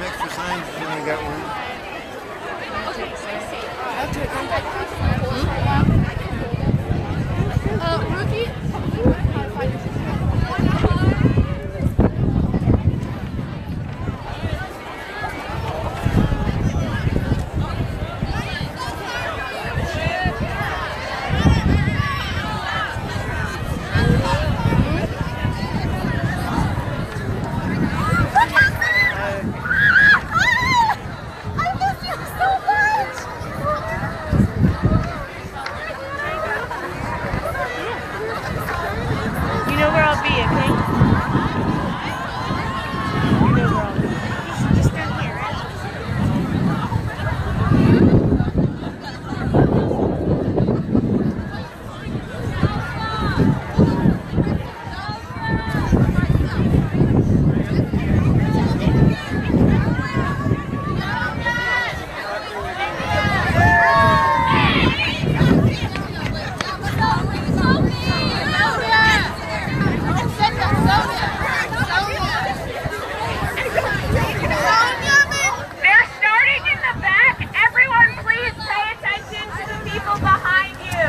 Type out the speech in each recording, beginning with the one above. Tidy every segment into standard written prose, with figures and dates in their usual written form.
extra signs when you got one. Ruthie? You know where I'll be, okay? You know where I'll be. Just down here, right? They're starting in the back. Everyone, please pay attention to the people behind you.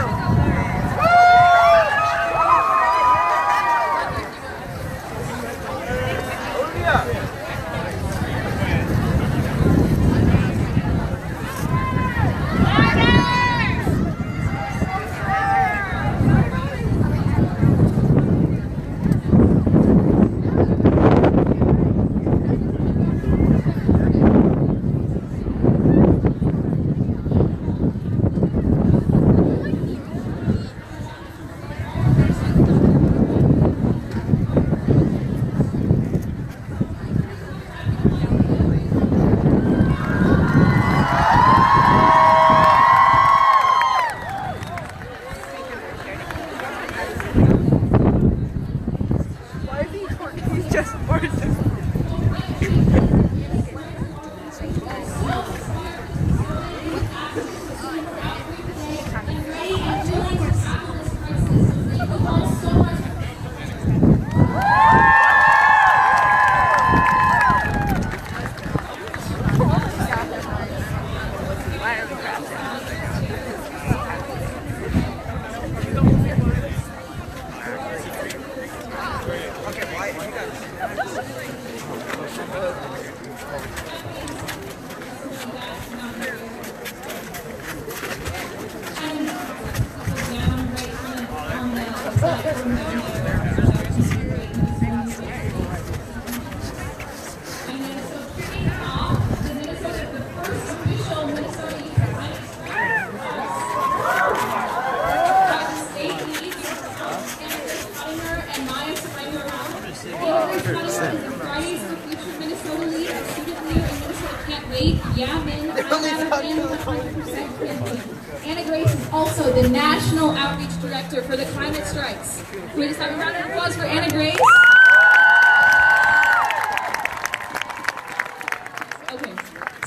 Anna Grace is also the National Outreach Director for the Climate Strikes. Can we just have a round of applause for Anna Grace? Okay,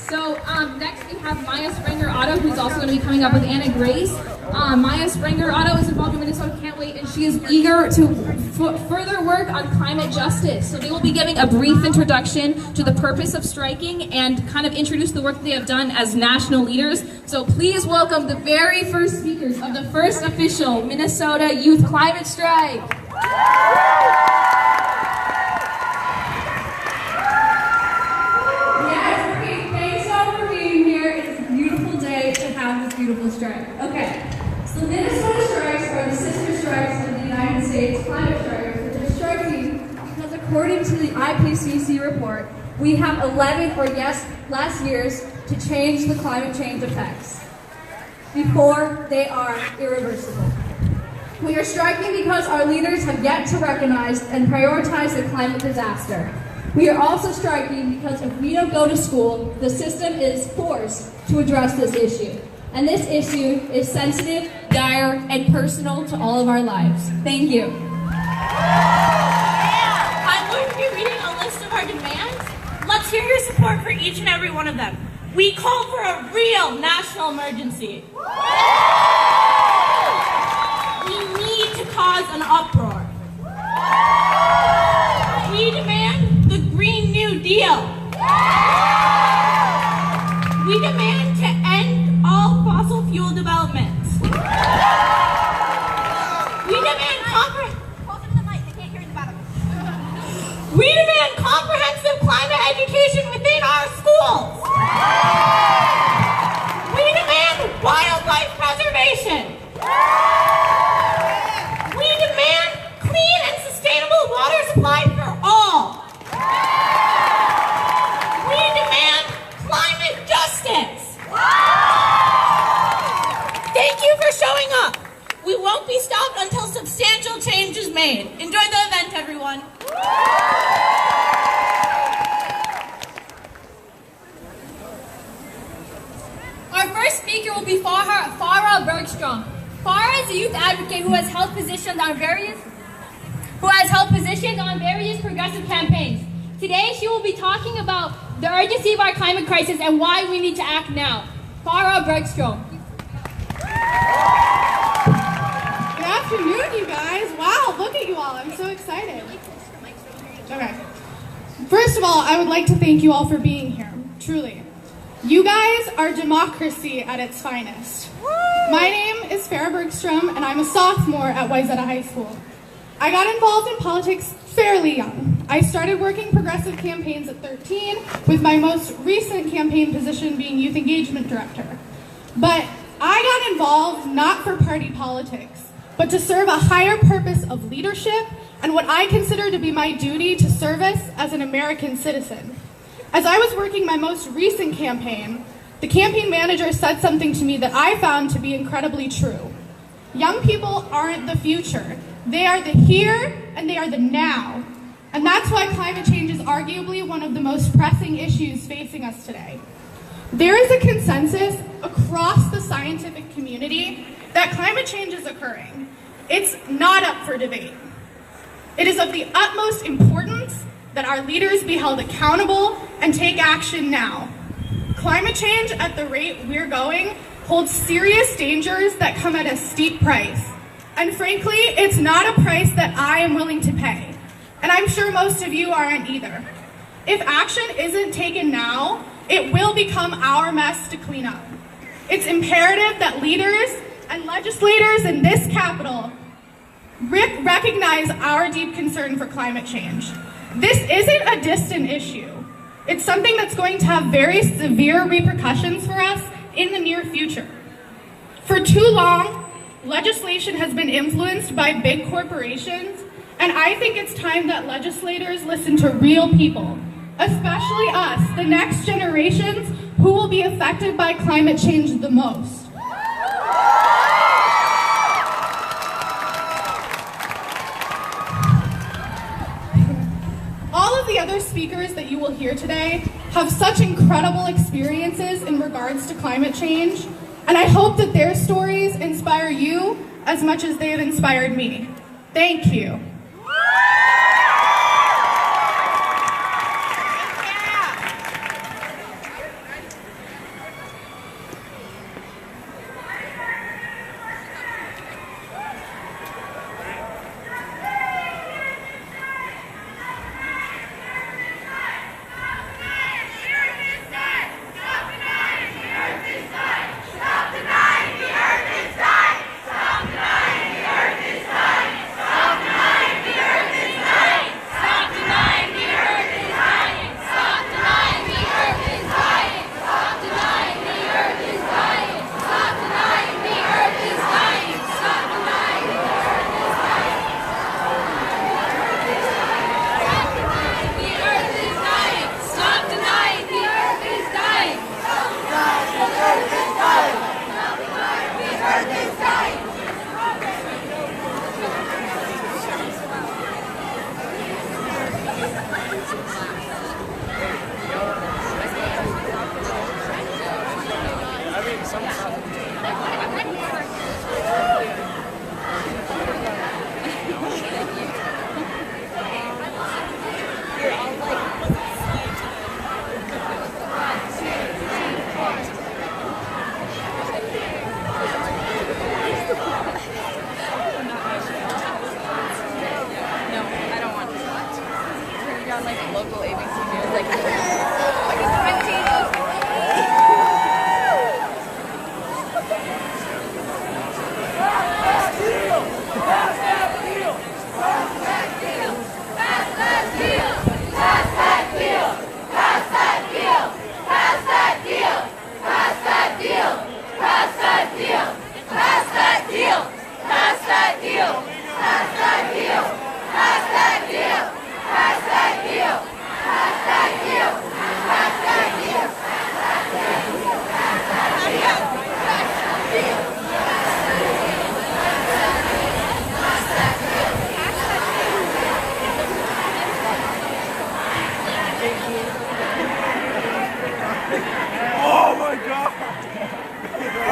so next we have Maya Sprenger-Otto, who's also going to be coming up with Anna Grace. Maya Sprenger-Otto is involved in Minnesota Can't Wait, and she is eager to further work on climate justice. So they will be giving a brief introduction to the purpose of striking and kind of introduce the work they have done as national leaders. So please welcome the very first speakers of the first official Minnesota Youth Climate Strike. Yes, okay, thanks all for being here. It's a beautiful day to have this beautiful strike. Okay, so Minnesota strikes are the sister strikes of the United States climate strikers, which are striking because according to the IPCC report, we have 11 or less years to change the climate change effects before they are irreversible. We are striking because our leaders have yet to recognize and prioritize the climate disaster. We are also striking because if we don't go to school, the system is forced to address this issue. And this issue is sensitive, dire, and personal to all of our lives. Thank you. I'm going to be reading a list of our demands. Let's hear your support for each and every one of them. We call for a real national emergency. We need to cause an uproar. We demand the Green New Deal. made. Enjoy the event, everyone. Our first speaker will be Farah Bergstrom. Farah is a youth advocate who has held positions on various progressive campaigns. Today, she will be talking about the urgency of our climate crisis and why we need to act now. Farah Bergstrom. Good afternoon, you guys. Wow, look at you all. I'm so excited. Okay. First of all, I would like to thank you all for being here. Truly. You guys are democracy at its finest. My name is Farah Bergstrom, and I'm a sophomore at Wayzata High School. I got involved in politics fairly young. I started working progressive campaigns at 13, with my most recent campaign position being Youth Engagement Director. But I got involved not for party politics, but to serve a higher purpose of leadership and what I consider to be my duty to service as an American citizen. As I was working my most recent campaign, the campaign manager said something to me that I found to be incredibly true. Young people aren't the future. They are the here and they are the now. And that's why climate change is arguably one of the most pressing issues facing us today. There is a consensus across the scientific community that climate change is occurring. It's not up for debate. It is of the utmost importance that our leaders be held accountable and take action now. Climate change at the rate we're going holds serious dangers that come at a steep price. And frankly, it's not a price that I am willing to pay. And I'm sure most of you aren't either. If action isn't taken now, it will become our mess to clean up. It's imperative that leaders and legislators in this Capitol recognize our deep concern for climate change. This isn't a distant issue. It's something that's going to have very severe repercussions for us in the near future. For too long, legislation has been influenced by big corporations, and I think it's time that legislators listen to real people, especially us, the next generations who will be affected by climate change the most. All of the other speakers that you will hear today have such incredible experiences in regards to climate change, and I hope that their stories inspire you as much as they have inspired me. Thank you.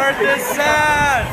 Earth is sad!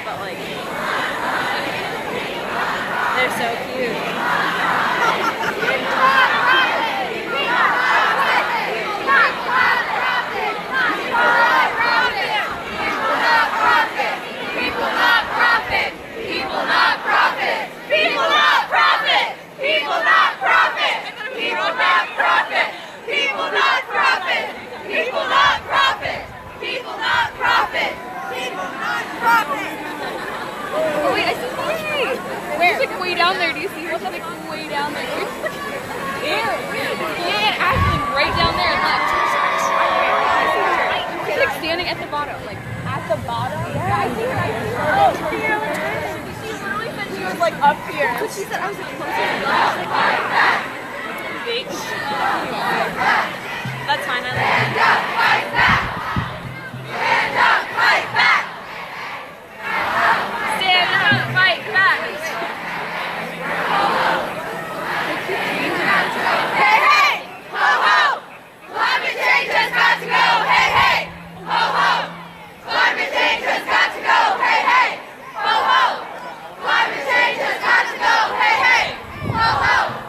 But like, they're so cute. Oh wait, I see Bria. Where's like way down there? Do you see her? She's like way down there. Ew. Yeah, and Ashley right down there left. She's like standing at the bottom. Like at the bottom? Yeah, I see her. Oh, here. She literally said she was like up here. But she said I was like closer to the bitch. That's fine. I like it. Stand up, fight back! Stand up, fight back! Stand up, fight back! Hey, hey! Ho, ho! Climate change has got to go! Hey, hey! Ho, ho! Climate change has got to go! Hey, hey! Ho, ho! Climate change has got to go! Hey, hey! Ho, ho!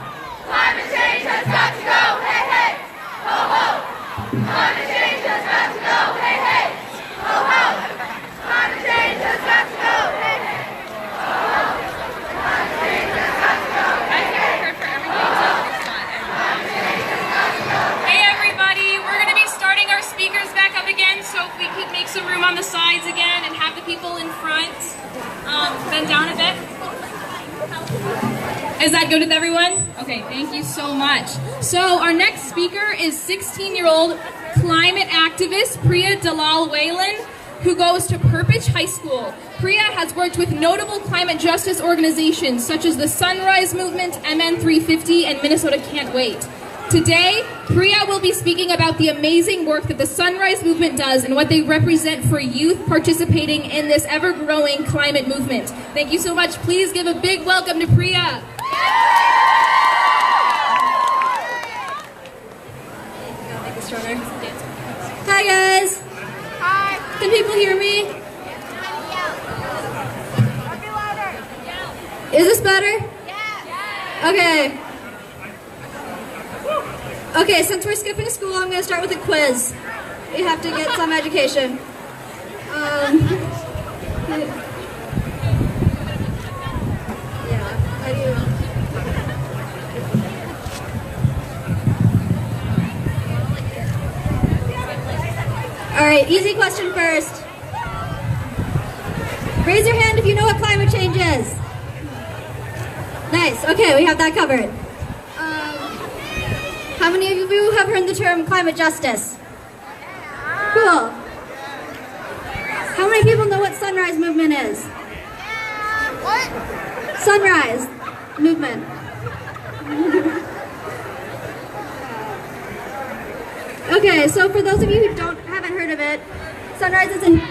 Climate change has got to go! Hey, hey! Ho, ho! Climate change has got to go! Hey, hey! Ho, ho! Climate change has got to go! Hey, hey! Ho, ho! Climate change has got to go! I think I heard for everything, so it's fun. Hey everybody, we're going to be starting our speakers back up again, so if we could make some room on the sides again and have the people in front bend down a bit. Is that good with everyone? Okay, thank you so much. So our next speaker is 16-year-old climate activist Bria Dalal Whalen, who goes to Purpich High School. Bria has worked with notable climate justice organizations such as the Sunrise Movement, MN350, and Minnesota Can't Wait. Today, Bria will be speaking about the amazing work that the Sunrise Movement does and what they represent for youth participating in this ever-growing climate movement. Thank you so much. Please give a big welcome to Bria. Hi guys. Hi. Can people hear me? Is this better? Yeah. Okay. Okay, since we're skipping school, I'm going to start with a quiz. We have to get some education. Yeah, I do. All right, easy question first. Raise your hand if you know what climate change is. Nice, okay, we have that covered. How many of you have heard the term climate justice? Cool. How many people know what Sunrise Movement is? What? Sunrise Movement. Okay, so for those of you who haven't heard of it, Sunrise is in...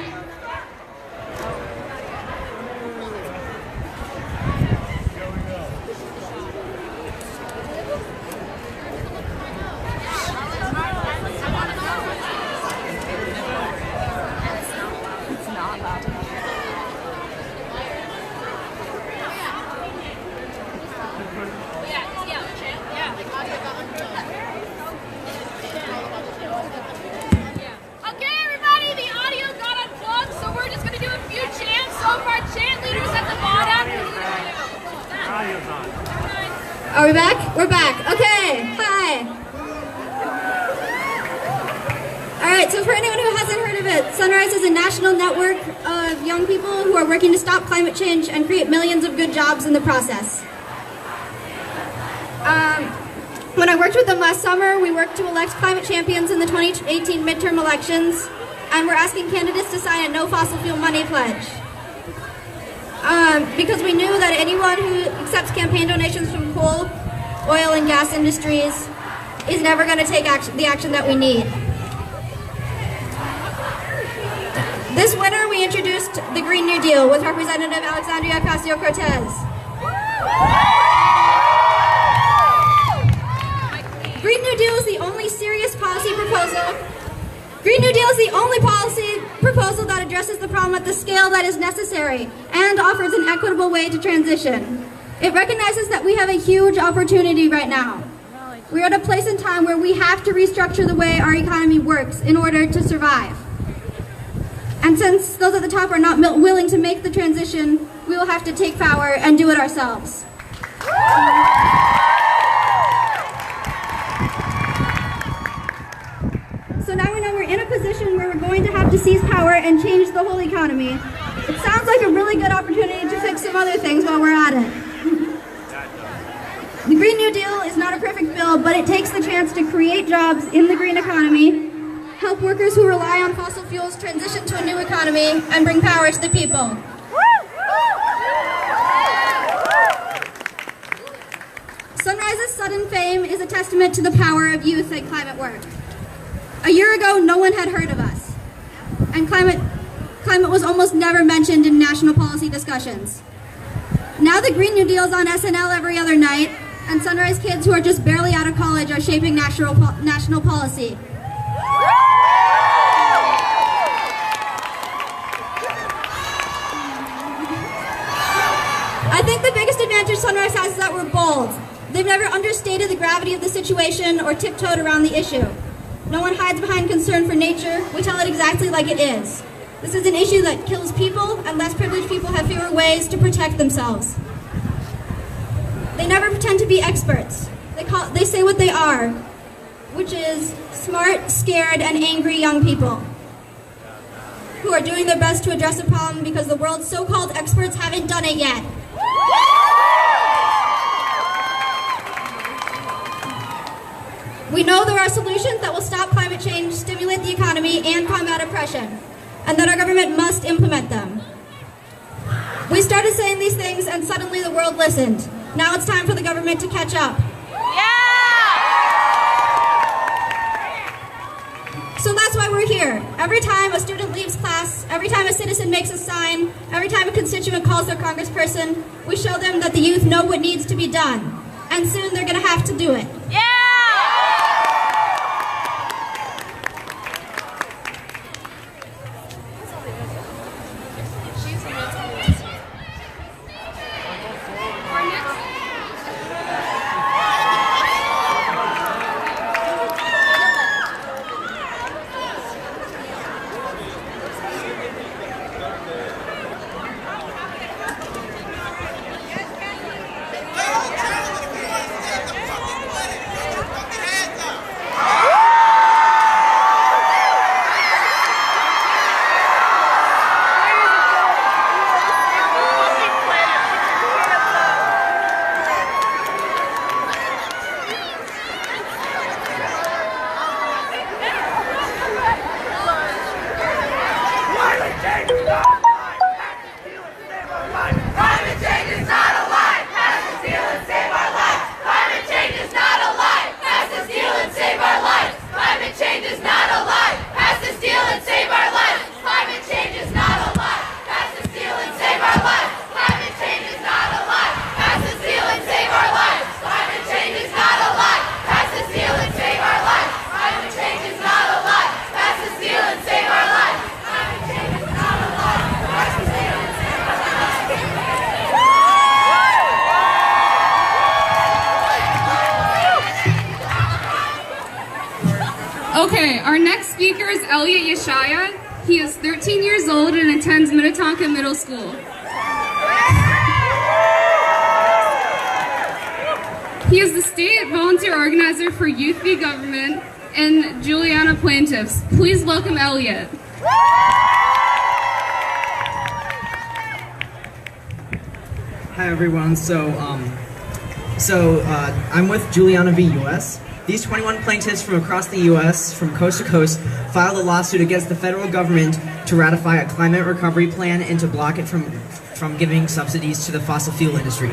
Are we back? We're back. Okay. Hi. right, so for anyone who hasn't heard of it, Sunrise is a national network of young people who are working to stop climate change and create millions of good jobs in the process. When I worked with them last summer, we worked to elect climate champions in the 2018 midterm elections, and we're asking candidates to sign a no fossil fuel money pledge. Because we knew that anyone who accepts campaign donations from coal, oil, and gas industries is never going to take the action that we need. This winter, we introduced the Green New Deal with Representative Alexandria Ocasio-Cortez. Green New Deal is the only serious policy proposal. Green New Deal is the only policy proposal that addresses the problem at the scale that is necessary and offers an equitable way to transition. It recognizes that we have a huge opportunity right now. We are at a place in time where we have to restructure the way our economy works in order to survive. And since those at the top are not willing to make the transition, we will have to take power and do it ourselves. So now we know we're in a position where we're going to have to seize power and change the whole economy. It sounds like a really good opportunity to fix some other things while we're at it. The Green New Deal is not a perfect bill, but it takes the chance to create jobs in the green economy, help workers who rely on fossil fuels transition to a new economy, and bring power to the people. Sunrise's sudden fame is a testament to the power of youth and climate work. A year ago, no one had heard of us, and climate was almost never mentioned in national policy discussions. Now the Green New Deal is on SNL every other night, and Sunrise kids who are just barely out of college are shaping national policy. I think the biggest advantage Sunrise has is that we're bold. They've never understated the gravity of the situation or tiptoed around the issue. No one hides behind concern for nature. We tell it exactly like it is. This is an issue that kills people, and less privileged people have fewer ways to protect themselves. They never pretend to be experts. They say what they are, which is smart, scared, and angry young people who are doing their best to address the problem because the world's so-called experts haven't done it yet. We know there are solutions that will stop climate change, stimulate the economy, and combat oppression, and that our government must implement them. We started saying these things, and suddenly the world listened. Now it's time for the government to catch up. So that's why we're here. Every time a student leaves class, every time a citizen makes a sign, every time a constituent calls their congressperson, we show them that the youth know what needs to be done. And soon they're going to have to do it. Okay, our next speaker is Elliot Yeshaya. He is 13 years old and attends Minnetonka Middle School. He is the state volunteer organizer for Youth v. Government and Juliana plaintiffs. Please welcome Elliot. Hi everyone. I'm with Juliana v. U.S. These 21 plaintiffs from across the U.S., from coast to coast, filed a lawsuit against the federal government to ratify a climate recovery plan and to block it from giving subsidies to the fossil fuel industry.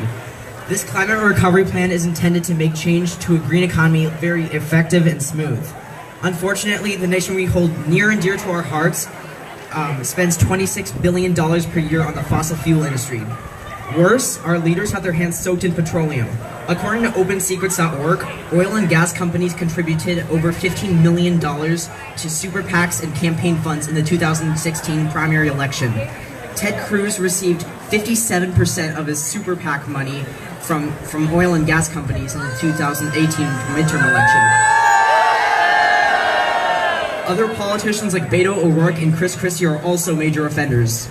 This climate recovery plan is intended to make change to a green economy very effective and smooth. Unfortunately, the nation we hold near and dear to our hearts spends $26 billion per year on the fossil fuel industry. Worse, our leaders have their hands soaked in petroleum. According to OpenSecrets.org, oil and gas companies contributed over $15 million to super PACs and campaign funds in the 2016 primary election. Ted Cruz received 57% of his super PAC money from oil and gas companies in the 2018 midterm election. Other politicians like Beto O'Rourke and Chris Christie are also major offenders.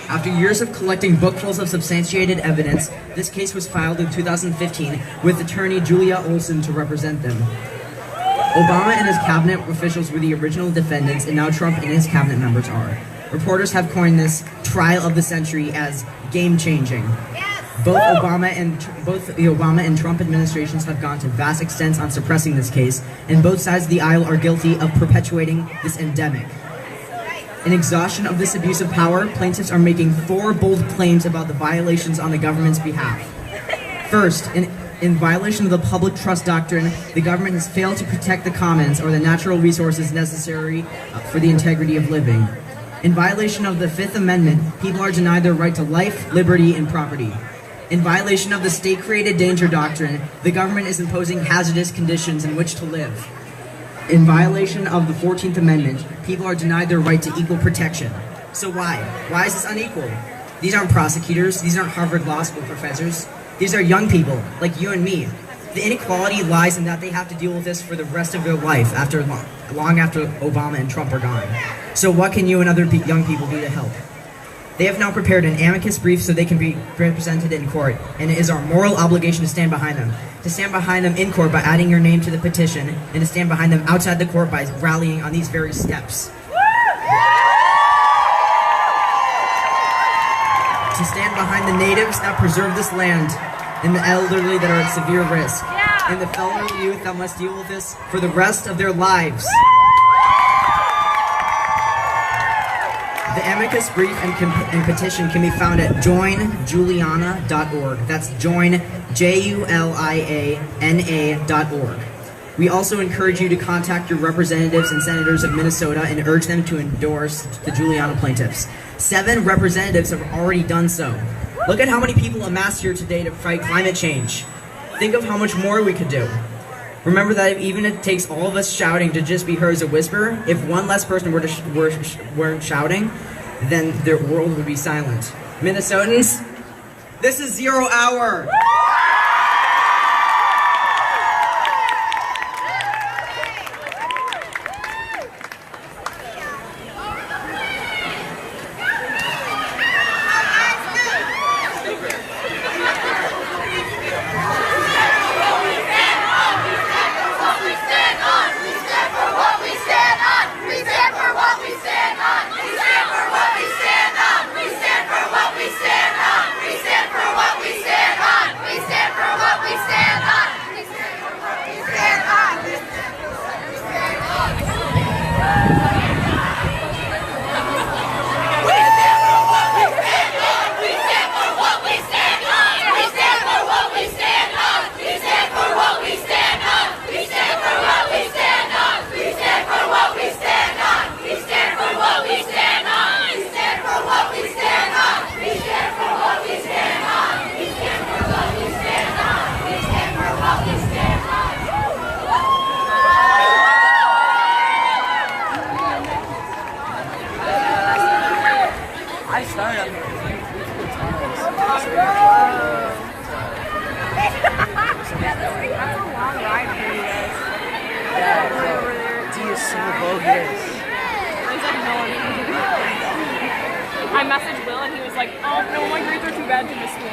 After years of collecting bookfuls of substantiated evidence, this case was filed in 2015 with attorney Julia Olson to represent them. Obama and his cabinet officials were the original defendants, and now Trump and his cabinet members are. Reporters have coined this trial of the century as game-changing. Both the Obama and Trump administrations have gone to vast extents on suppressing this case, and both sides of the aisle are guilty of perpetuating this endemic. In exhaustion of this abuse of power, plaintiffs are making 4 bold claims about the violations on the government's behalf. First, in violation of the public trust doctrine, the government has failed to protect the commons or the natural resources necessary for the integrity of living. In violation of the Fifth Amendment, people are denied their right to life, liberty, and property. In violation of the state-created danger doctrine, the government is imposing hazardous conditions in which to live. In violation of the 14th Amendment, people are denied their right to equal protection. So why? Why is this unequal? These aren't prosecutors, these aren't Harvard Law School professors. These are young people, like you and me. The inequality lies in that they have to deal with this for the rest of their life, long after Obama and Trump are gone. So what can you and other young people do to help? They have now prepared an amicus brief so they can be represented in court, and it is our moral obligation to stand behind them. To stand behind them in court by adding your name to the petition, and to stand behind them outside the court by rallying on these very steps. To stand behind the natives that preserve this land, and the elderly that are at severe risk, and the fellow youth that must deal with this for the rest of their lives. The amicus brief and petition can be found at joinjuliana.org. That's join, JULIANA.org. We also encourage you to contact your representatives and senators of Minnesota and urge them to endorse the Juliana plaintiffs. 7 representatives have already done so. Look at how many people amassed here today to fight climate change. Think of how much more we could do. Remember that even if it takes all of us shouting to just be heard as a whisper, if one less person were shouting, then the world would be silent. Minnesotans, this is 0 hour. I messaged Will and he was like, oh no, my grades are too bad to miss school.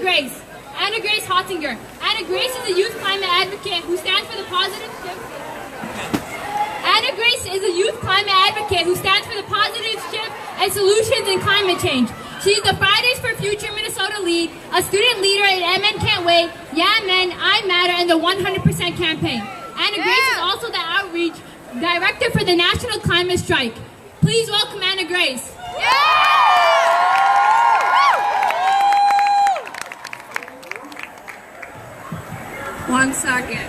Grace. Anna Grace Hottinger. Anna Grace is a youth climate advocate who stands for the positive shift. Anna Grace is a youth climate advocate who stands for the positive shift and solutions in climate change. She is the Fridays for Future Minnesota lead, a student leader at MN Can't Wait, Yeah Men, I Matter, and the 100% campaign. Anna Grace is also the outreach director for the National Climate Strike. Please welcome Anna Grace. One second.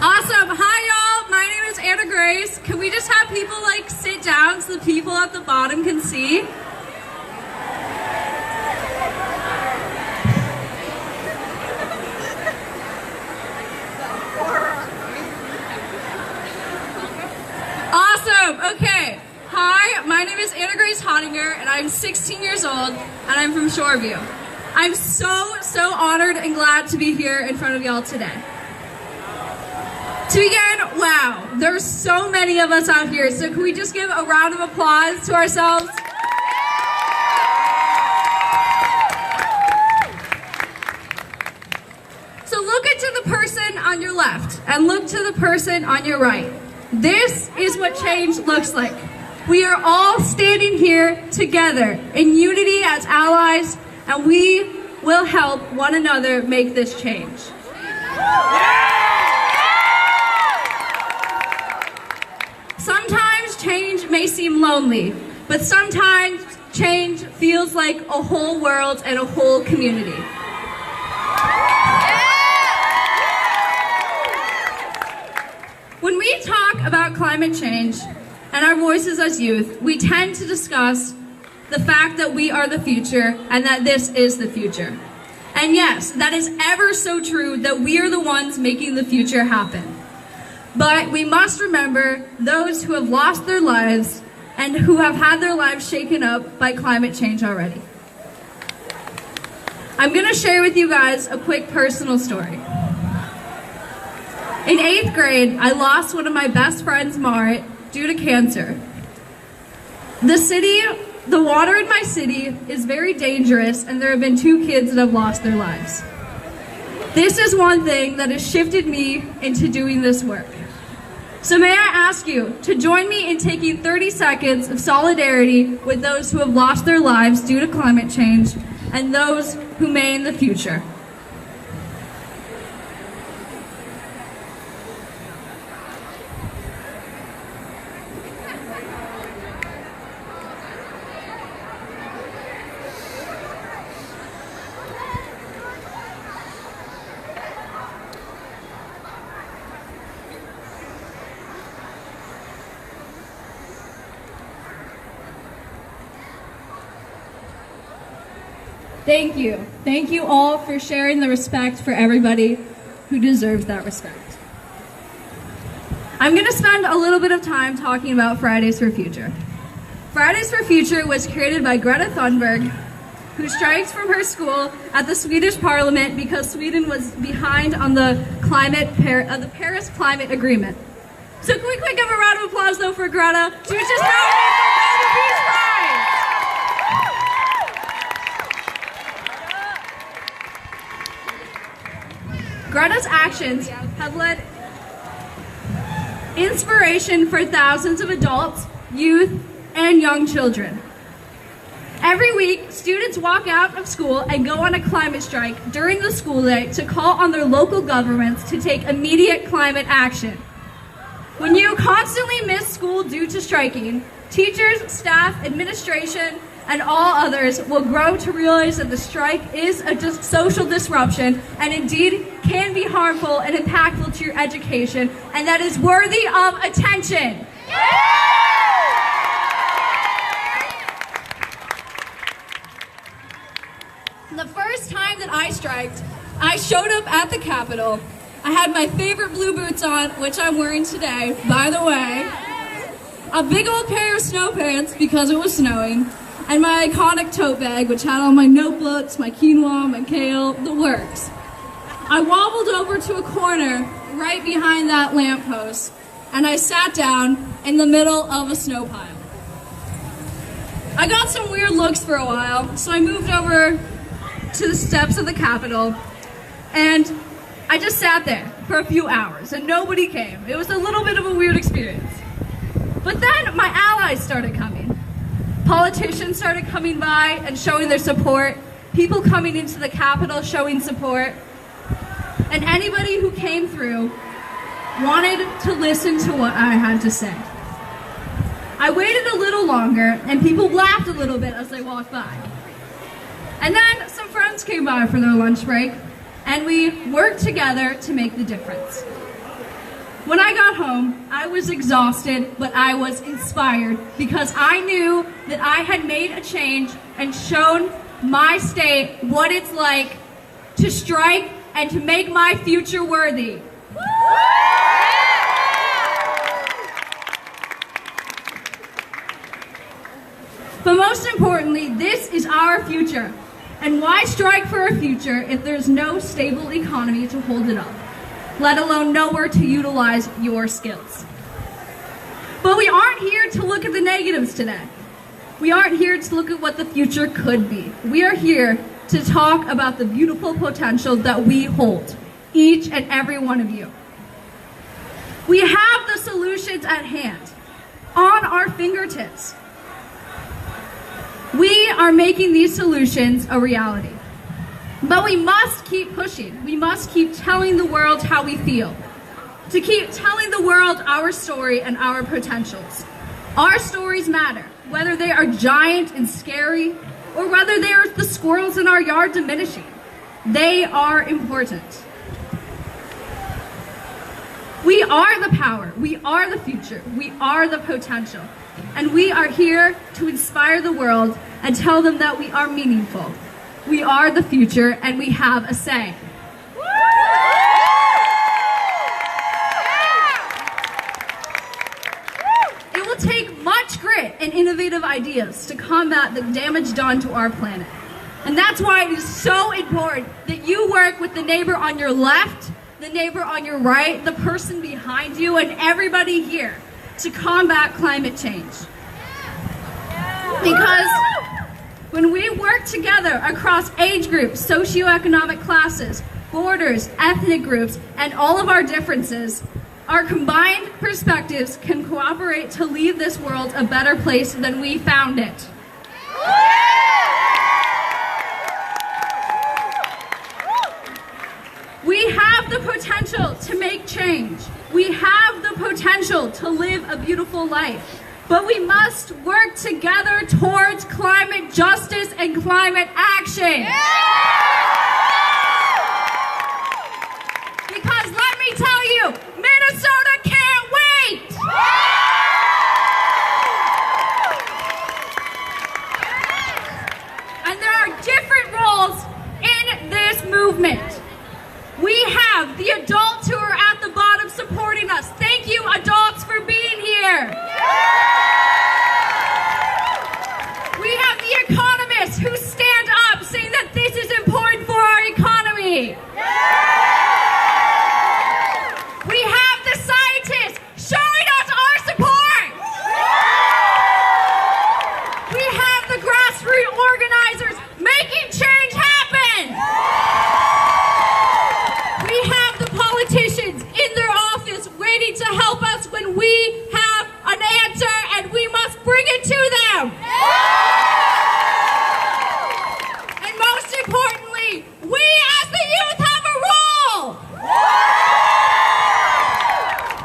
Awesome. Hi, y'all. My name is Anna Grace. Can we just have people like sit down so the people at the bottom can see? Awesome. Okay. Hi, my name is Anna Grace Hottinger, and I'm 16 years old, and I'm from Shoreview. I'm so honored and glad to be here in front of y'all today. To begin, wow, there's so many of us out here, so can we just give a round of applause to ourselves? So look into the person on your left and look to the person on your right. This is what change looks like. We are all standing here together in unity as allies, and we will help one another make this change. Sometimes change may seem lonely, but sometimes change feels like a whole world and a whole community. When we talk about climate change and our voices as youth, we tend to discuss the fact that we are the future and that this is the future. And yes, that is ever so true that we are the ones making the future happen. But we must remember those who have lost their lives and who have had their lives shaken up by climate change already. I'm going to share with you guys a quick personal story. In 8th grade, I lost one of my best friends, Marit, due to cancer. The water in my city is very dangerous, and there have been 2 kids that have lost their lives. This is one thing that has shifted me into doing this work. So may I ask you to join me in taking 30 seconds of solidarity with those who have lost their lives due to climate change and those who may in the future. Thank you. Thank you all for sharing the respect for everybody who deserves that respect. I'm going to spend a little bit of time talking about Fridays for Future. Fridays for Future was created by Greta Thunberg, who strikes from her school at the Swedish Parliament because Sweden was behind on the Paris Climate Agreement. So can we quick give a round of applause though for Greta? She was just nominated for the Nobel Peace Prize. Greta's actions have led inspiration for thousands of adults, youth, and young children. Every week, students walk out of school and go on a climate strike during the school day to call on their local governments to take immediate climate action. When you constantly miss school due to striking, teachers, staff, administration, and all others will grow to realize that the strike is a social disruption and indeed can be harmful and impactful to your education, and that is worthy of attention. The first time that I striked, I showed up at the Capitol. I had my favorite blue boots on, which I'm wearing today, by the way, a big old pair of snow pants because it was snowing, and my iconic tote bag, which had all my notebooks, my quinoa, my kale, the works. I wobbled over to a corner right behind that lamppost, and I sat down in the middle of a snow pile. I got some weird looks for a while, so I moved over to the steps of the Capitol, and I just sat there for a few hours, and nobody came. It was a little bit of a weird experience. But then my allies started coming. Politicians started coming by and showing their support, people coming into the Capitol showing support, and anybody who came through wanted to listen to what I had to say. I waited a little longer, and people laughed a little bit as they walked by. And then some friends came by for their lunch break, and we worked together to make the difference. When I got home, I was exhausted, but I was inspired because I knew that I had made a change and shown my state what it's like to strike and to make my future worthy. But most importantly, this is our future. And why strike for a future if there's no stable economy to hold it up, let alone nowhere to utilize your skills? But we aren't here to look at the negatives today. We aren't here to look at what the future could be. We are here to talk about the beautiful potential that we hold, each and every one of you. We have the solutions at hand, on our fingertips. We are making these solutions a reality. But we must keep pushing. We must keep telling the world how we feel. To keep telling the world our story and our potentials. Our stories matter, whether they are giant and scary, or whether they are the squirrels in our yard diminishing. They are important. We are the power. We are the future. We are the potential. And we are here to inspire the world and tell them that we are meaningful. We are the future, and we have a say. It will take much grit and innovative ideas to combat the damage done to our planet. And that's why it is so important that you work with the neighbor on your left, the neighbor on your right, the person behind you, and everybody here to combat climate change. Because when we work together across age groups, socioeconomic classes, borders, ethnic groups, and all of our differences, our combined perspectives can cooperate to leave this world a better place than we found it. We have the potential to make change. We have the potential to live a beautiful life. But we must work together towards climate justice and climate action. Because let me tell you, Minnesota can't wait. And there are different roles in this movement. We have the adults who are at the bottom supporting us. Thank you, adults, for being here. We have the economists who stand up saying that this is important for our economy. We have the scientists showing us our support. We have the grassroots organizers making change happen. We have the politicians in their office waiting to help us when we have an answer, and we must bring it to them. And most importantly, we as the youth have a role.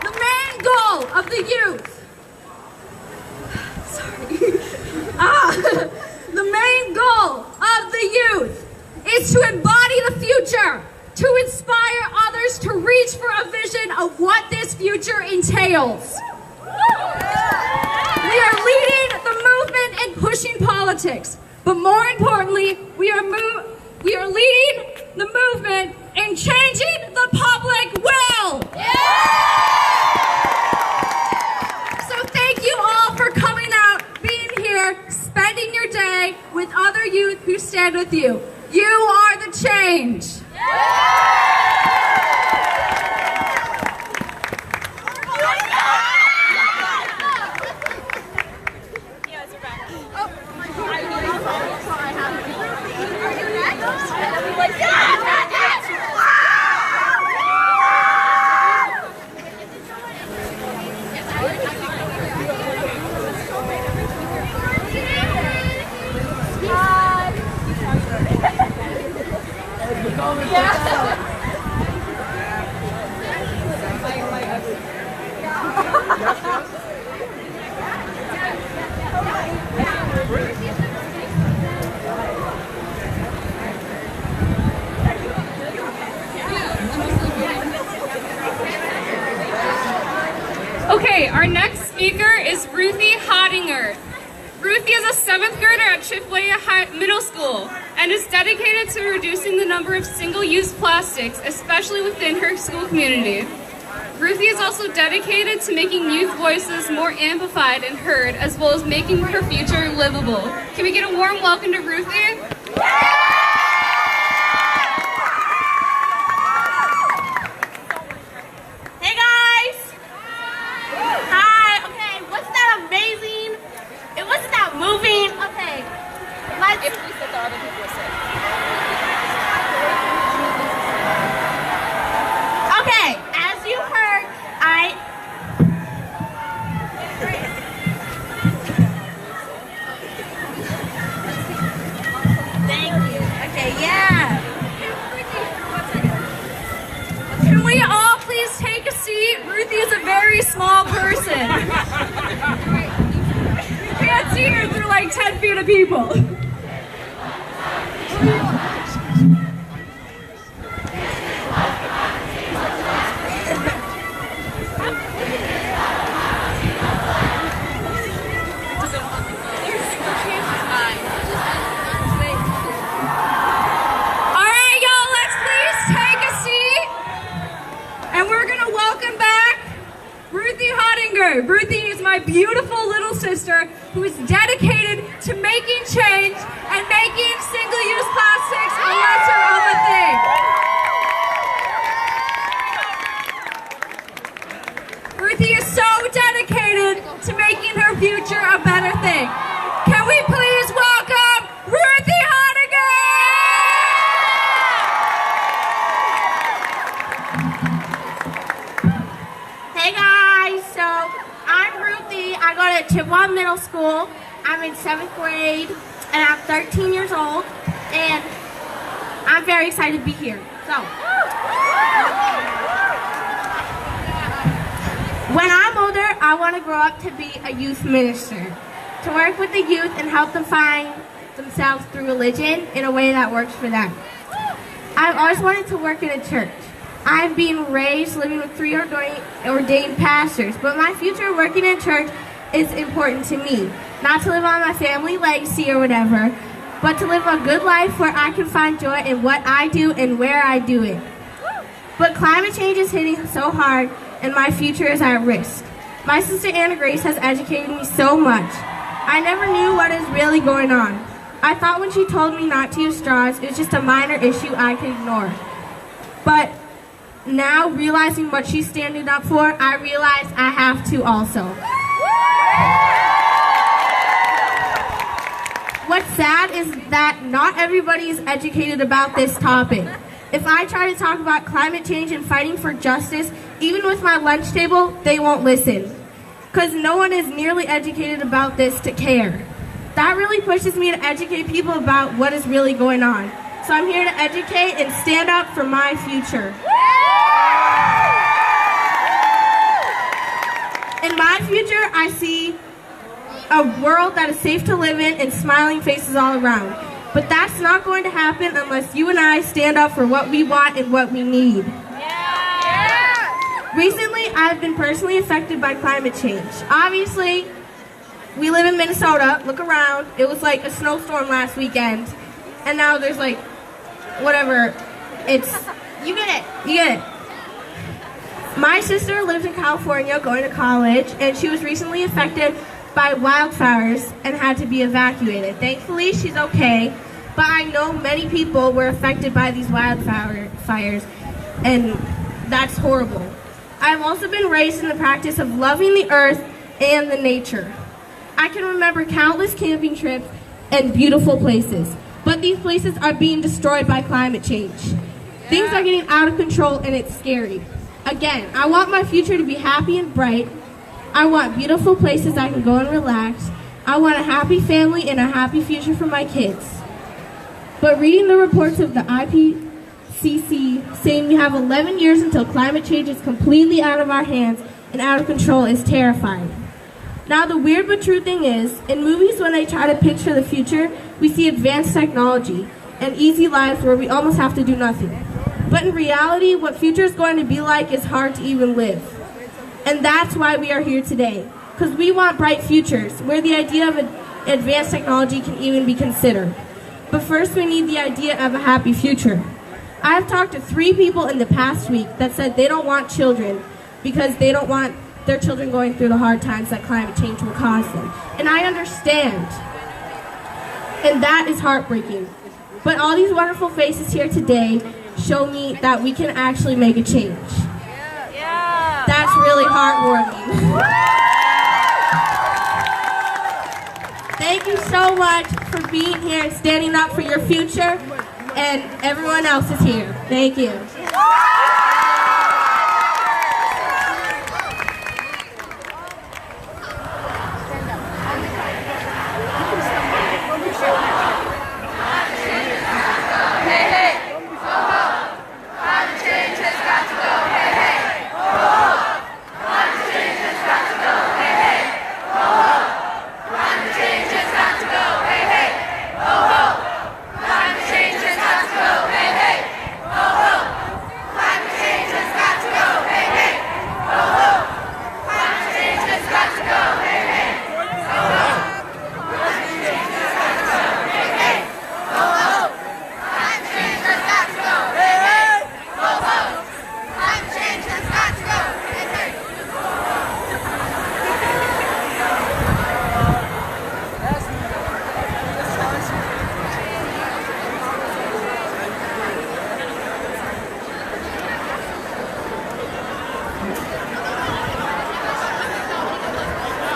The main goal of the youth, the main goal of the youth is to embody the future, to inspire others to reach for a vision of what this future entails. We are leading the movement and pushing politics, but more importantly, we are leading the movement in changing the public will. So thank you all for coming out, being here, spending your day with other youth who stand with you. You are the change. You guys are back. Oh. Ruthie Hottinger. Ruthie is a 7th grader at Chiflaya Middle School and is dedicated to reducing the number of single-use plastics, especially within her school community. Ruthie is also dedicated to making youth voices more amplified and heard, as well as making her future livable. Can we get a warm welcome to Ruthie? Hey guys! Hi! Okay, wasn't that amazing? It wasn't that moving? Okay, let's... If we said the other people said. Okay, as you heard, Thank you. Okay, yeah. Can we all please take a seat? Ruthie is a very small person. You can't see her through like 10 feet of people. Ruthie is my beautiful little sister who is dedicated to making change and making single-use plastics a lesser of a thing. Ruthie is so dedicated to making her future a better thing. Can we please welcome Ruthie Hottinger? Hey guys, so I'm Ruthie. I go to Chippewa Middle School. I'm in 7th grade and I'm 13 years old and I'm very excited to be here. So, when I'm older, I want to grow up to be a youth minister, to work with the youth and help them find themselves through religion in a way that works for them. I've always wanted to work in a church. I've been raised living with 3 ordained pastors, but my future working in church is important to me. Not to live on my family legacy or whatever, but to live a good life where I can find joy in what I do and where I do it. But climate change is hitting so hard and my future is at risk. My sister Anna Grace has educated me so much. I never knew what is really going on. I thought when she told me not to use straws, it was just a minor issue I could ignore. But now, realizing what she's standing up for, I realize I have to also. What's sad is that not everybody is educated about this topic. If I try to talk about climate change and fighting for justice, even with my lunch table, they won't listen. Because no one is nearly educated about this to care. That really pushes me to educate people about what is really going on. So I'm here to educate and stand up for my future. In my future, I see a world that is safe to live in and smiling faces all around. But that's not going to happen unless you and I stand up for what we want and what we need. Recently, I've been personally affected by climate change. Obviously, we live in Minnesota. Look around. It was like a snowstorm last weekend. And now there's like, whatever. You get it. You get it. My sister lives in California going to college, and she was recently affected by wildfires and had to be evacuated. Thankfully, she's okay, but I know many people were affected by these wildfires, and that's horrible. I've also been raised in the practice of loving the earth and the nature. I can remember countless camping trips and beautiful places, but these places are being destroyed by climate change. Things are getting out of control and it's scary. Again, I want my future to be happy and bright. I want beautiful places I can go and relax. I want a happy family and a happy future for my kids. But reading the reports of the IPCC saying we have 11 years until climate change is completely out of our hands and out of control is terrifying. Now the weird but true thing is, in movies when they try to picture the future, we see advanced technology and easy lives where we almost have to do nothing. But in reality, what future is going to be like is hard to even live. And that's why we are here today. because we want bright futures, where the idea of advanced technology can even be considered. But first we need the idea of a happy future. I have talked to 3 people in the past week that said they don't want children because they don't want their children going through the hard times that climate change will cause them. And I understand. And that is heartbreaking. But all these wonderful faces here today show me that we can actually make a change. Yeah. That's really heartwarming. Thank you so much for being here and standing up for your future. And everyone else is here. Thank you.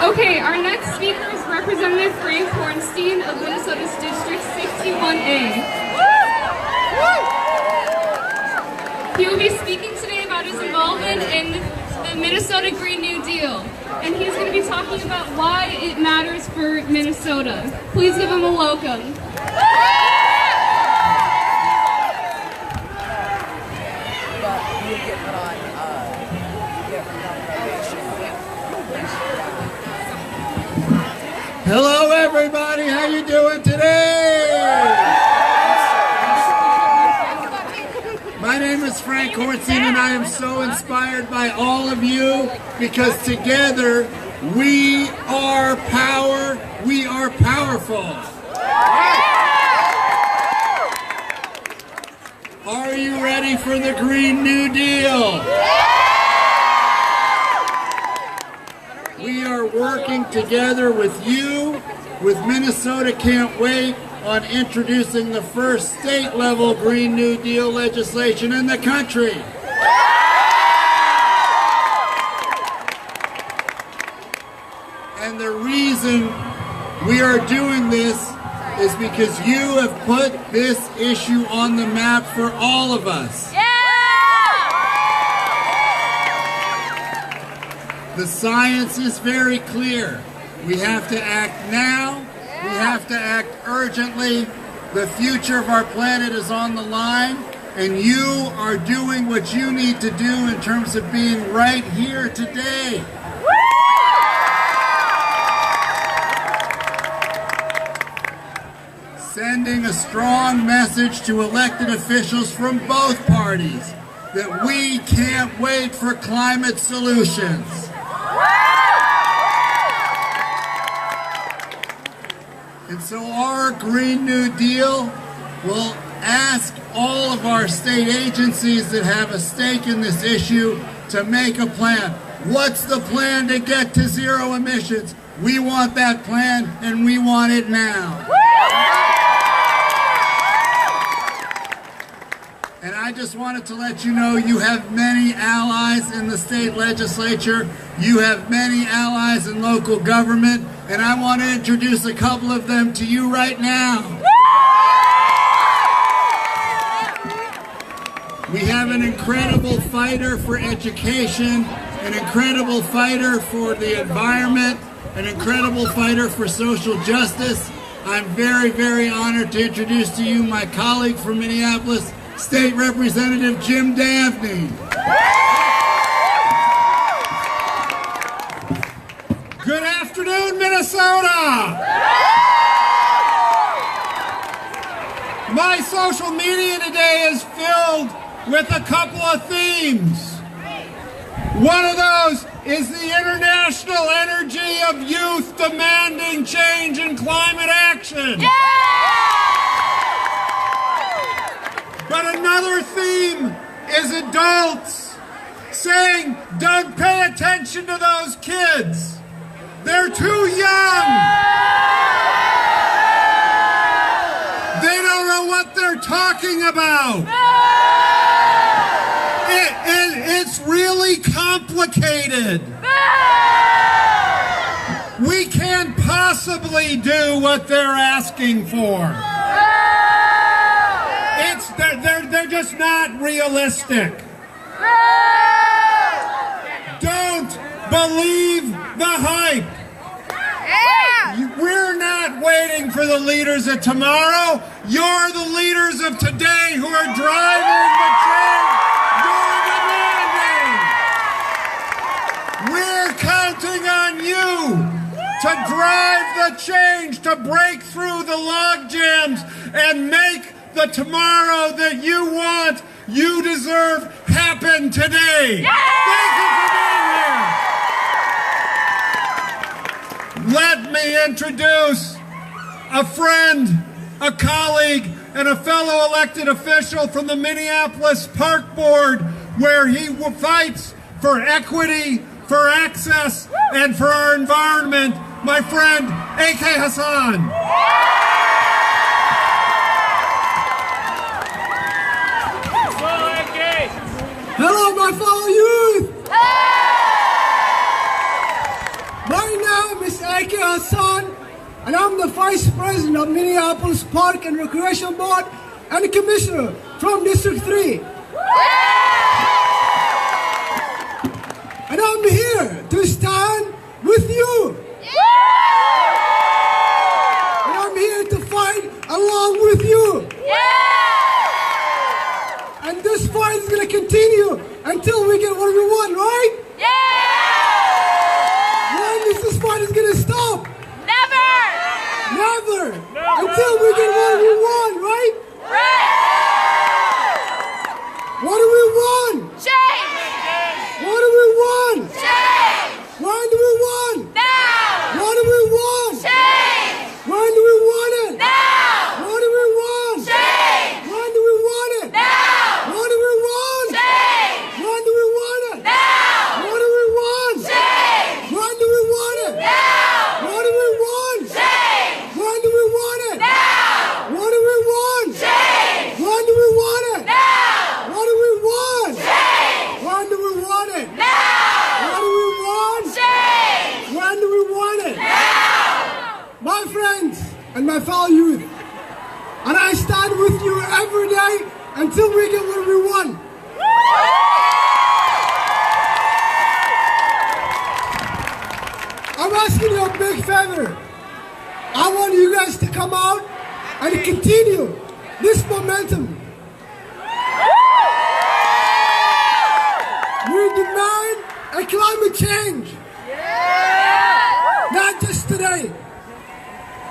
Okay, our next speaker is Representative Frank Hornstein of Minnesota's District 61A. He will be speaking today about his involvement in the Minnesota Green New Deal, and he's going to be talking about why it matters for Minnesota. Please give him a welcome. Hello, everybody. How you doing today? My name is Frank Hornstein, and I am so inspired by all of you because together we are power. We are powerful. Are you ready for the Green New Deal? We are working together with you, with Minnesota Can't Wait, on introducing the first state-level Green New Deal legislation in the country. And the reason we are doing this is because you have put this issue on the map for all of us. The science is very clear. We have to act now. We have to act urgently. The future of our planet is on the line, and you are doing what you need to do in terms of being right here today. Sending a strong message to elected officials from both parties that we can't wait for climate solutions. And so our Green New Deal will ask all of our state agencies that have a stake in this issue to make a plan. What's the plan to get to zero emissions? We want that plan, and we want it now. And I just wanted to let you know you have many allies in the state legislature. You have many allies in local government. And I want to introduce a couple of them to you right now. We have an incredible fighter for education, an incredible fighter for the environment, an incredible fighter for social justice. I'm very, very honored to introduce to you my colleague from Minneapolis, State Representative Jim Daphne. Good afternoon, Minnesota! My social media today is filled with a couple of themes. One of those is the international energy of youth demanding change and climate action. But another theme is adults saying, don't pay attention to those kids. They're too young. They don't know what they're talking about. It's really complicated. We can't possibly do what they're asking for. They're just not realistic. Don't believe the hype. We're not waiting for the leaders of tomorrow. You're the leaders of today who are driving the change you're demanding. We're counting on you to drive the change, to break through the log jams and make the tomorrow that you want, you deserve, happen today. Thank you for being here. Let me introduce a friend, a colleague, and a fellow elected official from the Minneapolis Park Board, where he fights for equity, for access, and for our environment, my friend, A.K. Hassan. Hello, my fellow youth! My name is A.K. Hassan, and I'm the Vice President of Minneapolis Park and Recreation Board and the Commissioner from District 3. And I'm here to stand with you. And I'm here to fight along with you. And this fight is going to continue until we get what we want, right? When is this fight going to stop? Never! Until we get what we want, right? What do we want? Change! What do we want? Change! When do we want? Now! What do we want? Change! When do we want it? Now! What do we want? Change! When do we want it? Now! What do we want? Change! When do we want it? Now! What do we want? Change! When do we want it? Now! What do we want? Change! When do we want it? Now! What do we want? Change! When do we want it? Now! What do we want? Change! When do we want it? Now! What do we want? Change! When do we want it? Now! My friends and my fellow youth, and I stand with you every day until we get what we want. I'm asking you a big favor. I want you guys to come out and continue this momentum. We demand a climate change. Not just today,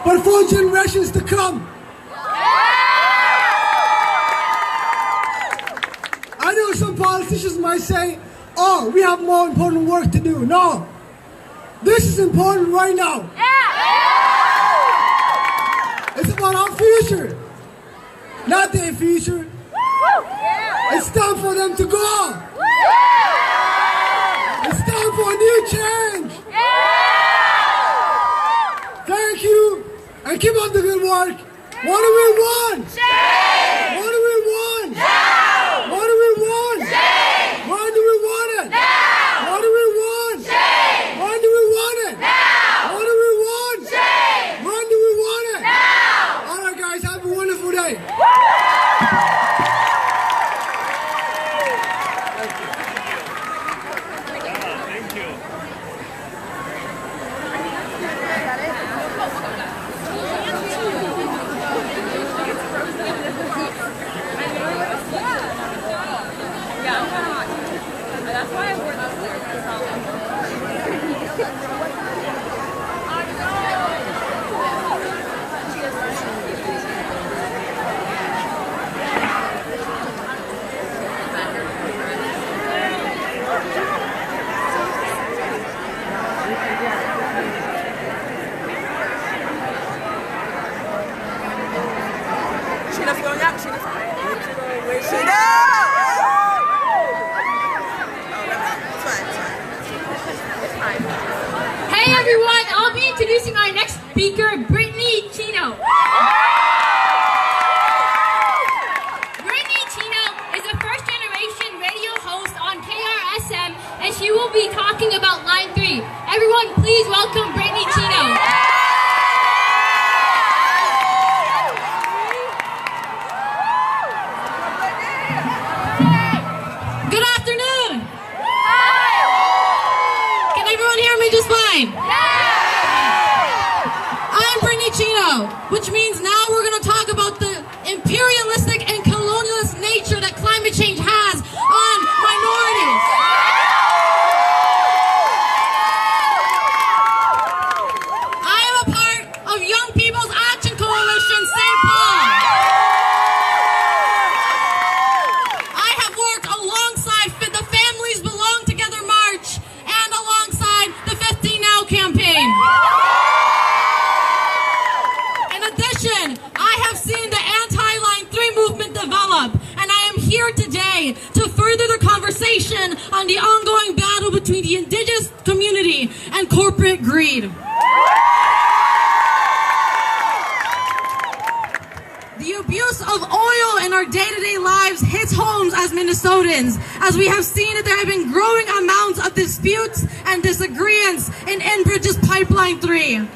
but for generations to come. I know some politicians might say, oh, we have more important work to do. No. This is important right now. It's about our future, not their future. It's time for them to go. It's time for a new change. Thank you, and keep up the good work. What do we want? Change! What do we want? Now! What do we want? Change! When do we want it? Now! What do we want? Change! When do we want it? Now! What do we want? Change! When do we want it? Now! All right, guys, have a wonderful day. Sheena's going up. Where's Sheena? Hey everyone, I'll be introducing our next speaker, Brittany Chino. Brittany Chino is a first-generation radio host on KRSM, and she will be talking about Line 3. Everyone, please welcome Brittany Chino. Good afternoon. Can everyone hear me just fine? I'm Brittany Chino, which means now we're going to talk about the imperialistic and colonialist nature that climate change has on minorities. I am a part of Young People's Action Coalition, St. Paul. I have worked alongside the Families Belong Together March and alongside the 15 Now campaign. In addition, I have seen the anti-Line 3 movement develop, and I am here today to further the conversation on the ongoing battle between the indigenous community and corporate greed. The abuse of oil in our day-to-day lives hits homes as Minnesotans, as we have seen that there have been growing amounts of disputes and disagreements in Enbridge's Pipeline 3.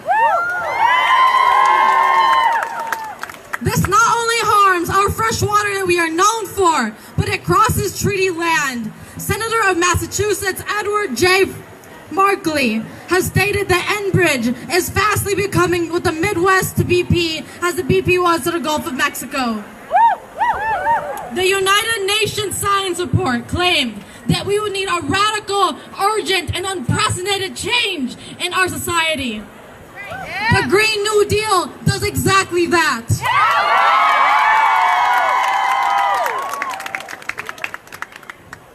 This not only harms our fresh water that we are known for, but it crosses treaty land. Senator of Massachusetts Edward J. Markley has stated that Enbridge is fastly becoming what the Midwest to BP as the BP was to the Gulf of Mexico. The United Nations Science Report claimed that we would need a radical, urgent, and unprecedented change in our society. The Green New Deal does exactly that.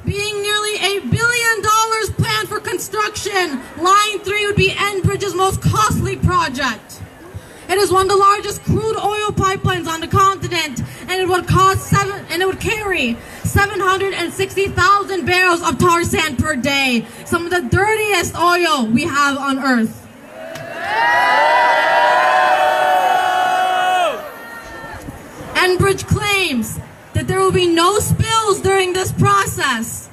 Being nearly $8 billion planned for construction, Line 3 would be Enbridge's most costly project. It is one of the largest crude oil pipelines on the continent, and it would carry 760,000 barrels of tar sand per day, some of the dirtiest oil we have on Earth. Enbridge claims that there will be no spills during this process,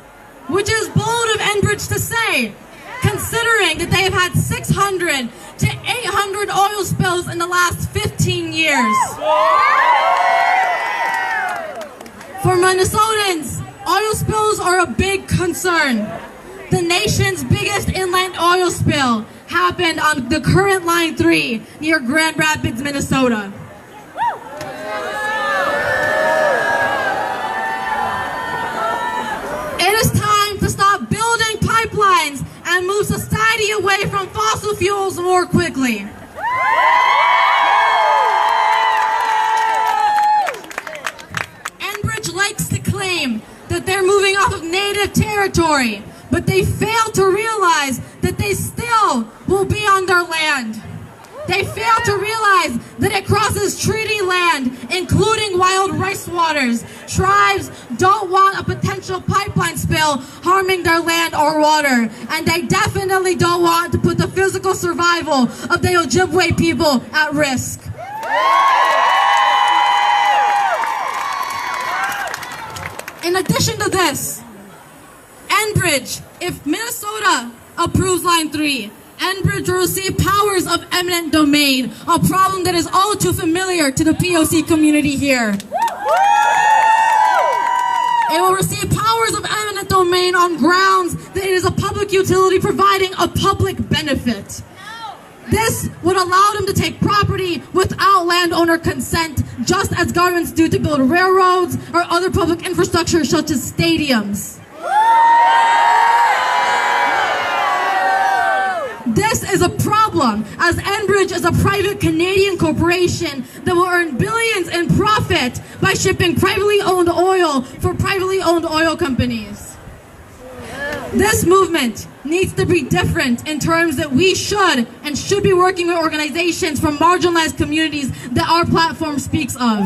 which is bold of Enbridge to say, considering that they have had 600 to 800 oil spills in the last 15 years. For Minnesotans, oil spills are a big concern. The nation's biggest inland oil spill happened on the current Line 3 near Grand Rapids, Minnesota. It is time to stop building pipelines and move society away from fossil fuels more quickly. Enbridge likes to claim that they're moving off of native territory, but they fail to realize that they still will be on their land. They fail to realize that it crosses treaty land, including wild rice waters. Tribes don't want a potential pipeline spill harming their land or water, and they definitely don't want to put the physical survival of the Ojibwe people at risk. In addition to this, Enbridge, if Minnesota approves Line 3, Enbridge will receive powers of eminent domain, a problem that is all too familiar to the POC community here. It will receive powers of eminent domain on grounds that it is a public utility providing a public benefit. This would allow them to take property without landowner consent, just as governments do to build railroads or other public infrastructure such as stadiums. This is a problem, as Enbridge is a private Canadian corporation that will earn billions in profit by shipping privately owned oil for privately owned oil companies. This movement needs to be different in terms that we should be working with organizations from marginalized communities that our platform speaks of.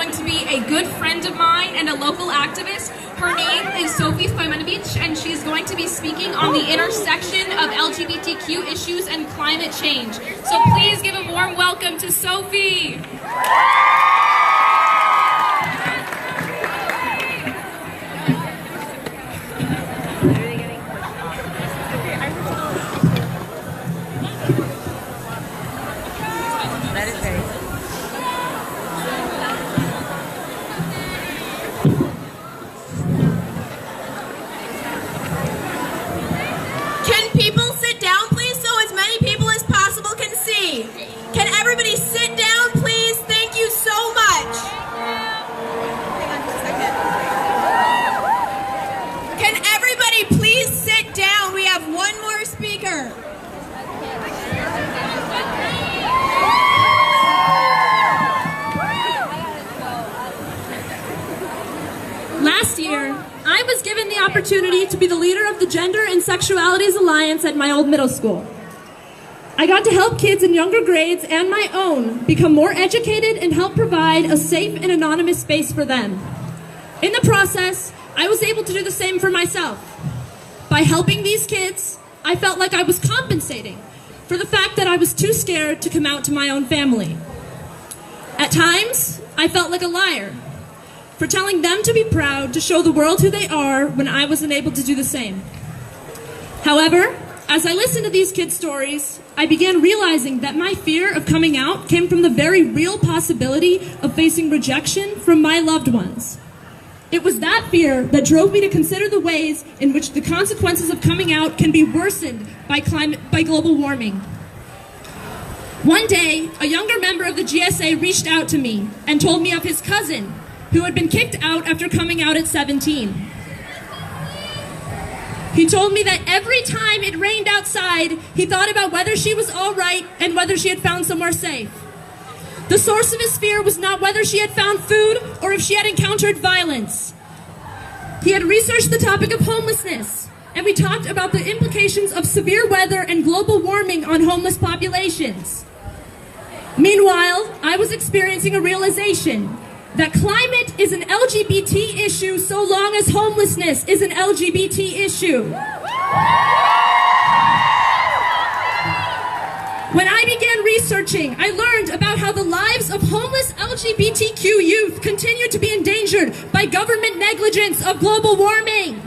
going to be a good friend of mine and a local activist. Her name is Sophie Stojmanovic, and she's going to be speaking on the intersection of LGBTQ issues and climate change. So please give a warm welcome to Sophie. Can people sit down, please, so as many people as possible can see? Can everybody sit down, please? Thank you so much. Can everybody please sit down? We have one more speaker. Last year, I was given the opportunity to be the leader of the Gender and Sexualities Alliance at my old middle school. I got to help kids in younger grades and my own become more educated and help provide a safe and anonymous space for them. In the process, I was able to do the same for myself. By helping these kids, I felt like I was compensating for the fact that I was too scared to come out to my own family. At times, I felt like a liar for telling them to be proud to show the world who they are when I wasn't able to do the same. However, as I listened to these kids' stories, I began realizing that my fear of coming out came from the very real possibility of facing rejection from my loved ones. It was that fear that drove me to consider the ways in which the consequences of coming out can be worsened by global warming. One day, a younger member of the GSA reached out to me and told me of his cousin, who had been kicked out after coming out at 17. He told me that every time it rained outside, he thought about whether she was all right and whether she had found somewhere safe. The source of his fear was not whether she had found food or if she had encountered violence. He had researched the topic of homelessness, and we talked about the implications of severe weather and global warming on homeless populations. Meanwhile, I was experiencing a realization that climate is an LGBT issue so long as homelessness is an LGBT issue. When I began researching, I learned about how the lives of homeless LGBTQ youth continue to be endangered by government negligence of global warming.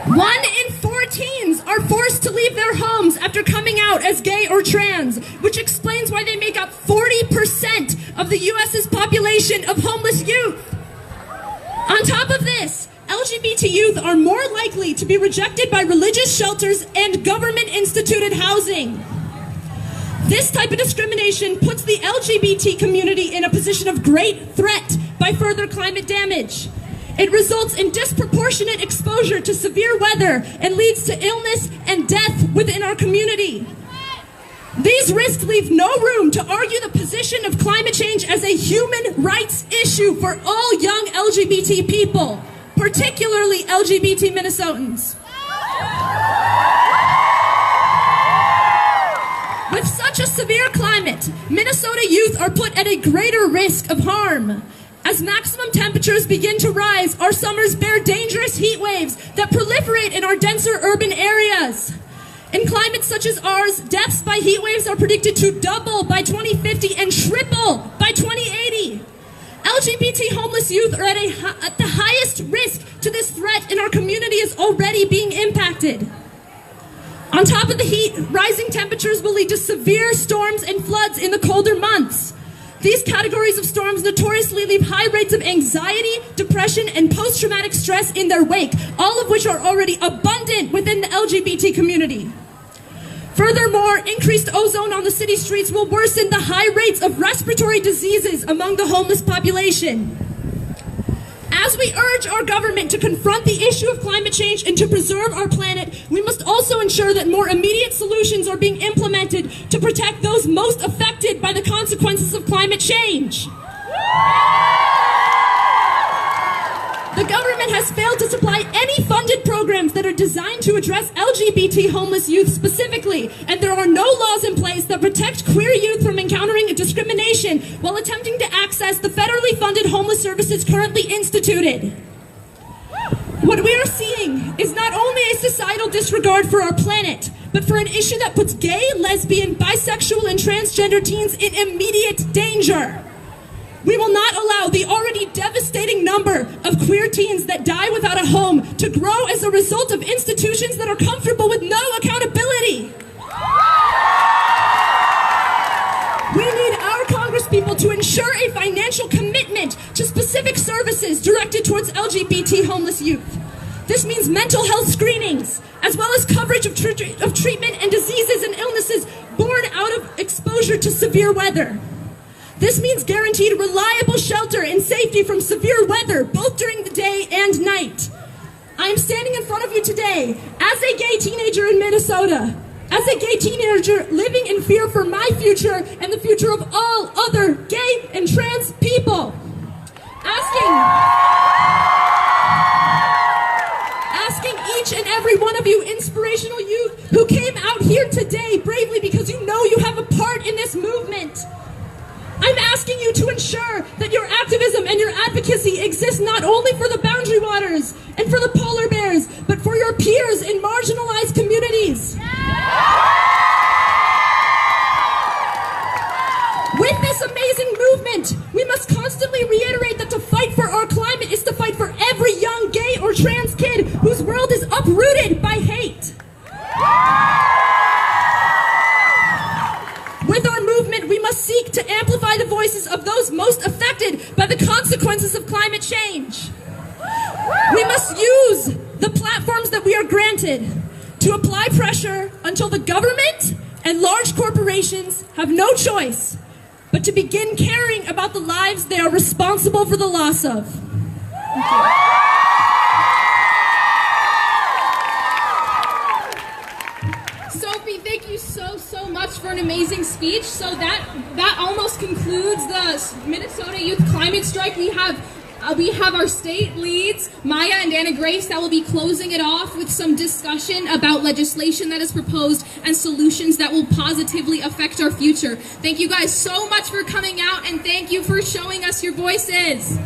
1 in 4 teens are forced to leave their homes after coming out as gay or trans, which explains why they make up 40% of the U.S.'s population of homeless youth. On top of this, LGBT youth are more likely to be rejected by religious shelters and government-instituted housing. This type of discrimination puts the LGBT community in a position of great threat by further climate damage. It results in disproportionate exposure to severe weather and leads to illness and death within our community. These risks leave no room to argue the position of climate change as a human rights issue for all young LGBT people, particularly LGBT Minnesotans. With such a severe climate, Minnesota youth are put at a greater risk of harm. As maximum temperatures begin to rise, our summers bear dangerous heat waves that proliferate in our denser urban areas. In climates such as ours, deaths by heat waves are predicted to double by 2050 and triple by 2080. LGBT homeless youth are at the highest risk to this threat, and our community is already being impacted. On top of the heat, rising temperatures will lead to severe storms and floods in the colder months. These categories of storms notoriously leave high rates of anxiety, depression, and post-traumatic stress in their wake, all of which are already abundant within the LGBT community. Furthermore, increased ozone on the city streets will worsen the high rates of respiratory diseases among the homeless population. As we urge our government to confront the issue of climate change and to preserve our planet, we must also ensure that more immediate solutions are being implemented to protect those most affected by the consequences of climate change. The government has failed to supply any funded programs that are designed to address LGBT homeless youth specifically, and there are no laws in place that protect queer youth from encountering discrimination while attempting to access access the federally funded homeless services currently instituted. What we are seeing is not only a societal disregard for our planet, but for an issue that puts gay, lesbian, bisexual, and transgender teens in immediate danger. We will not allow the already devastating number of queer teens that die without a home to grow as a result of institutions that are comfortable with no accountability. We need our congresspeople to ensure a financial commitment to specific services directed towards LGBT homeless youth. This means mental health screenings, as well as coverage of treatment and diseases and illnesses born out of exposure to severe weather. This means guaranteed reliable shelter and safety from severe weather, both during the day and night. I am standing in front of you today as a gay teenager in Minnesota, as a gay teenager living in fear for my future and the future of all other gay and trans people. Asking each and every one of you inspirational youth who came out here today bravely because you know you have a part in this movement. I'm asking you to ensure that your activism and your advocacy exists not only for the Boundary Waters and for the polar bears, but for your peers in marginalized communities. With this amazing movement, we must constantly reiterate that to fight for our climate is to fight for every young gay or trans kid whose world is uprooted by hate. With our movement, we must seek to amplify the voices of those most affected by the consequences of climate change. We must use the platforms that we are granted to apply pressure until the government and large corporations have no choice but to begin caring about the lives they are responsible for the loss of. Thank you. Thank you so much for an amazing speech. So that almost concludes the Minnesota Youth Climate Strike. We have our state leads, Maya and Anna Grace, that will be closing it off with some discussion about legislation that is proposed and solutions that will positively affect our future. Thank you guys so much for coming out, and thank you for showing us your voices.